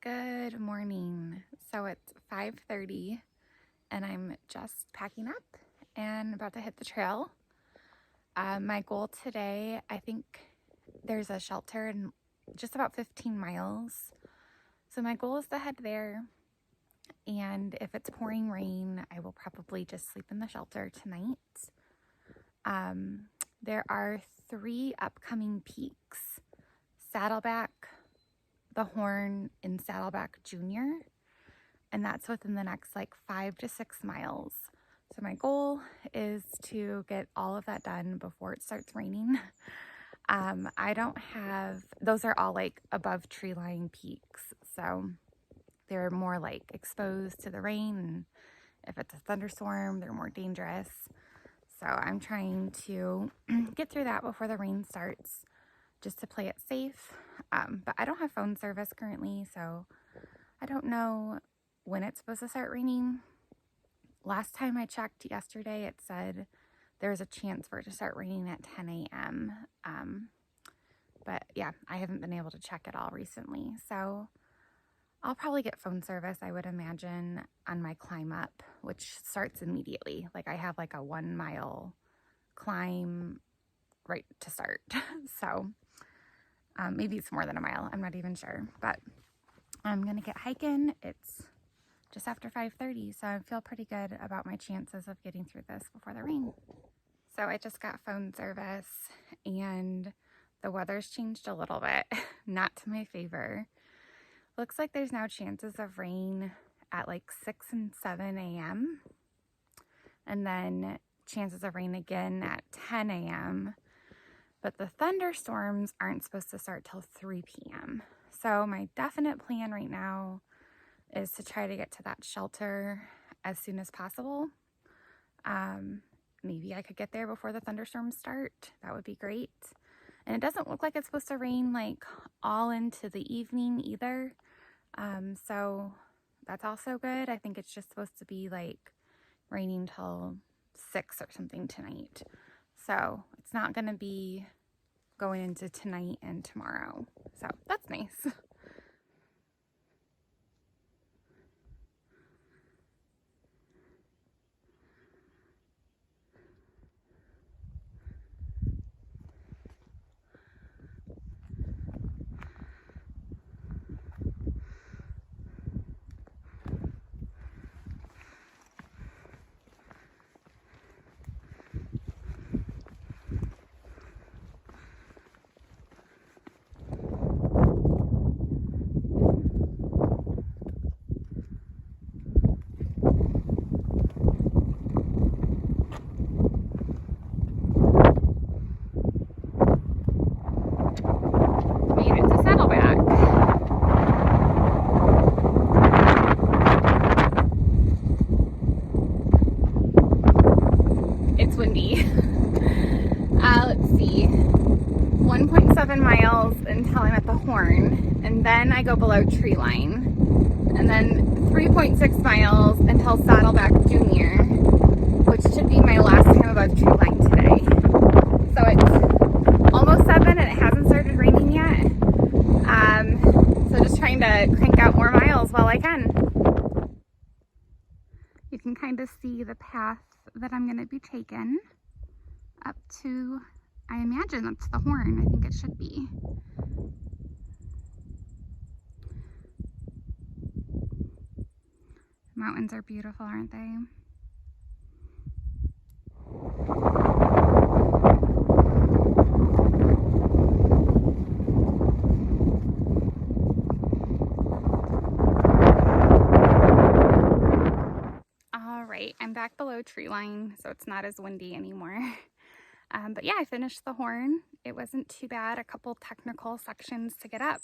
Good morning. So it's 5:30 and I'm just packing up and about to hit the trail. My goal today, I think there's a shelter in just about 15 miles. So my goal is to head there, and if it's pouring rain, I will probably just sleep in the shelter tonight. There are 3 upcoming peaks: Saddleback, the Horn, and Saddleback Junior, and that's within the next like 5 to 6 miles. So my goal is to get all of that done before it starts raining. I don't have, those are all like above tree line peaks, so they're more like exposed to the rain, and if it's a thunderstorm, they're more dangerous. So I'm trying to get through that before the rain starts, just to play it safe. But I don't have phone service currently, so I don't know when it's supposed to start raining. Last time I checked yesterday, it said there's a chance for it to start raining at 10 a.m. But yeah, I haven't been able to check it all recently. So I'll probably get phone service, I would imagine, on my climb up, which starts immediately. Like I have like a 1 mile climb right to start. So maybe it's more than a mile. I'm not even sure, but I'm going to get hiking. It's just after 5:30, so I feel pretty good about my chances of getting through this before the rain. So I just got phone service, and the weather's changed a little bit, not to my favor. Looks like there's now chances of rain at like 6 and 7 a.m. and then chances of rain again at 10 a.m. But the thunderstorms aren't supposed to start till 3 p.m. So my definite plan right now is to try to get to that shelter as soon as possible. Maybe I could get there before the thunderstorms start. That would be great. And it doesn't look like it's supposed to rain like all into the evening either. So that's also good. I think it's just supposed to be like raining till 6 or something tonight. So it's not going to be going into tonight and tomorrow. So that's nice. Made it to Saddleback. It's windy. Let's see, 1.7 miles until I'm at the Horn, and then I go below tree line, and then 3.6 miles until Saddleback Junior, which should be my last time above tree line today. So it's almost 7 and it hasn't started raining yet. So just trying to crank out more miles while I can. You can kind of see the path that I'm going to be taking up to, I imagine that's the Horn. I think it should be. Mountains are beautiful, aren't they? All right, I'm back below tree line, so it's not as windy anymore. But yeah, I finished the Horn. It wasn't too bad, a couple technical sections to get up.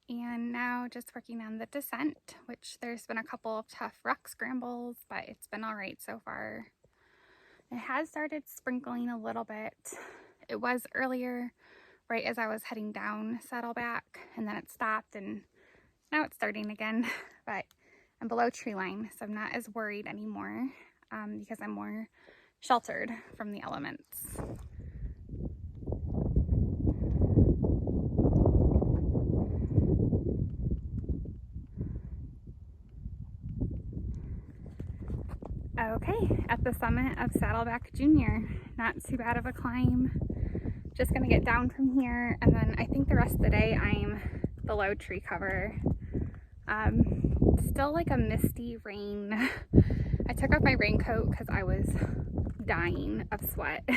And now just working on the descent, which there's been a couple of tough rock scrambles, but it's been all right so far. It has started sprinkling a little bit. It was earlier, right as I was heading down Saddleback, and then it stopped, and now it's starting again. But I'm below tree line, so I'm not as worried anymore because I'm more sheltered from the elements. the summit of Saddleback Junior. Not too bad of a climb. Just gonna get down from here, and then I think the rest of the day I'm below tree cover. Still like a misty rain. I took off my raincoat because I was dying of sweat.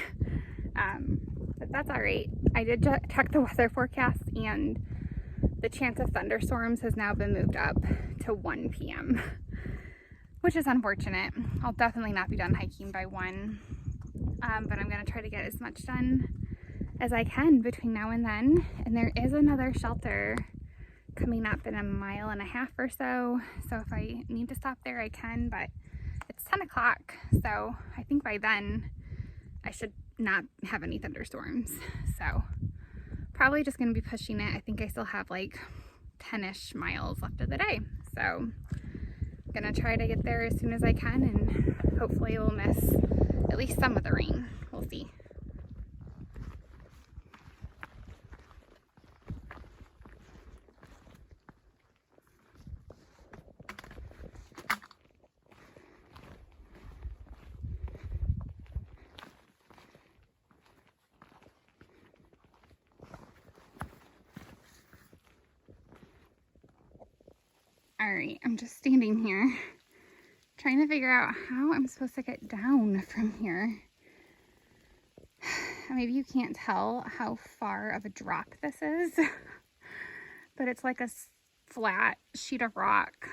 But that's all right. I did check the weather forecast, and the chance of thunderstorms has now been moved up to 1 p.m. which is unfortunate. I'll definitely not be done hiking by 1, but I'm gonna try to get as much done as I can between now and then. And there is another shelter coming up in 1.5 miles or so. So if I need to stop there, I can, but it's 10 o'clock. So I think by then I should not have any thunderstorms. So probably just gonna be pushing it. I think I still have like 10-ish miles left of the day. So I'm gonna try to get there as soon as I can, and hopefully we'll miss at least some of the rain. We'll see. All right, I'm just standing here trying to figure out how I'm supposed to get down from here. Maybe you can't tell how far of a drop this is, but it's like a flat sheet of rock,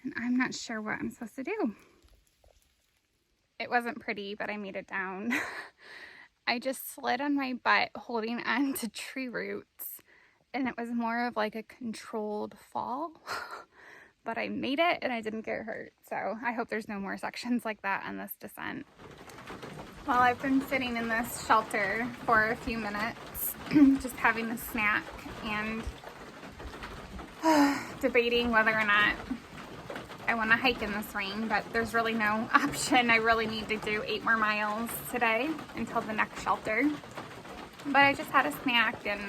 and I'm not sure what I'm supposed to do. It wasn't pretty, but I made it down. I just slid on my butt holding on to tree roots, and it was more of like a controlled fall, but I made it and I didn't get hurt. So I hope there's no more sections like that on this descent. Well, I've been sitting in this shelter for a few minutes, just having a snack and debating whether or not I want to hike in this rain, but there's really no option. I really need to do 8 more miles today until the next shelter. But I just had a snack and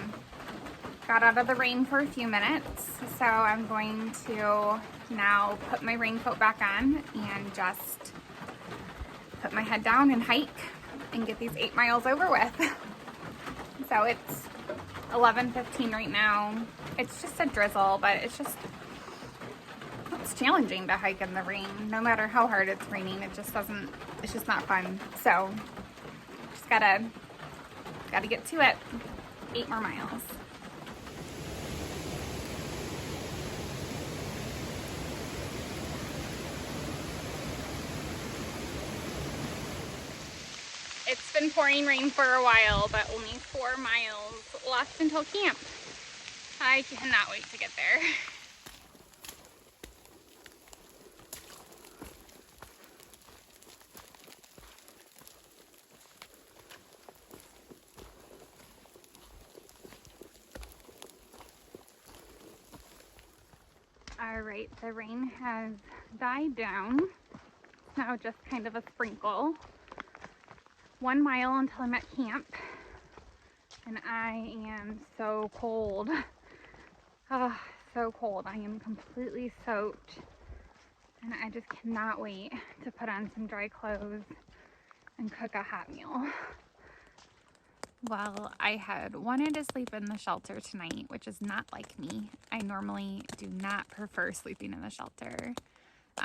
got out of the rain for a few minutes. So I'm going to now put my raincoat back on and just put my head down and hike and get these 8 miles over with. So it's 11:15 right now. It's just a drizzle, but it's challenging to hike in the rain. No matter how hard it's raining, it's just not fun. So just gotta get to it. 8 more miles. It's been pouring rain for a while, but only 4 miles left until camp. I cannot wait to get there. All right, the rain has died down. Now just kind of a sprinkle. 1 mile until I'm at camp, and I am so cold. So cold. I am completely soaked, and I just cannot wait to put on some dry clothes and cook a hot meal. Well, I had wanted to sleep in the shelter tonight, which is not like me. I normally do not prefer sleeping in the shelter.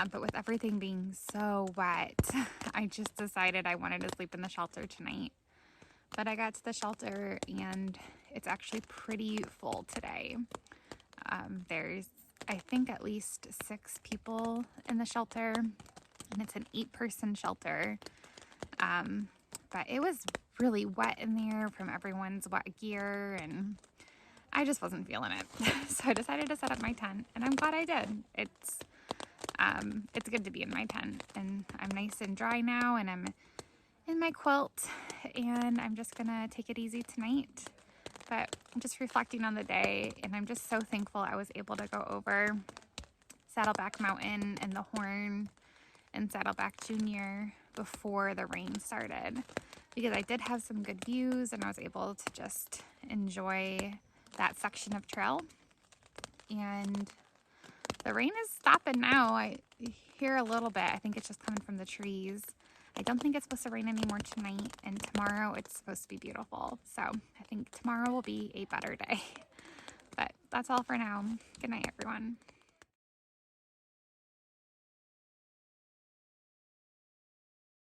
But with everything being so wet, I just decided I wanted to sleep in the shelter tonight. But I got to the shelter and it's actually pretty full today. There's, I think, at least 6 people in the shelter, and it's an 8-person shelter. But it was really wet in there from everyone's wet gear, and I just wasn't feeling it. So I decided to set up my tent, and I'm glad I did. It's good to be in my tent, and I'm nice and dry now, and I'm in my quilt, and I'm just gonna take it easy tonight. But I'm just reflecting on the day, and I'm just so thankful I was able to go over Saddleback Mountain and the Horn and Saddleback Junior before the rain started, because I did have some good views and I was able to just enjoy that section of trail. And The rain is stopping now. I hear a little bit. I think it's just coming from the trees. I don't think it's supposed to rain anymore tonight, and tomorrow it's supposed to be beautiful. So I think tomorrow will be a better day. But that's all for now. Good night, everyone.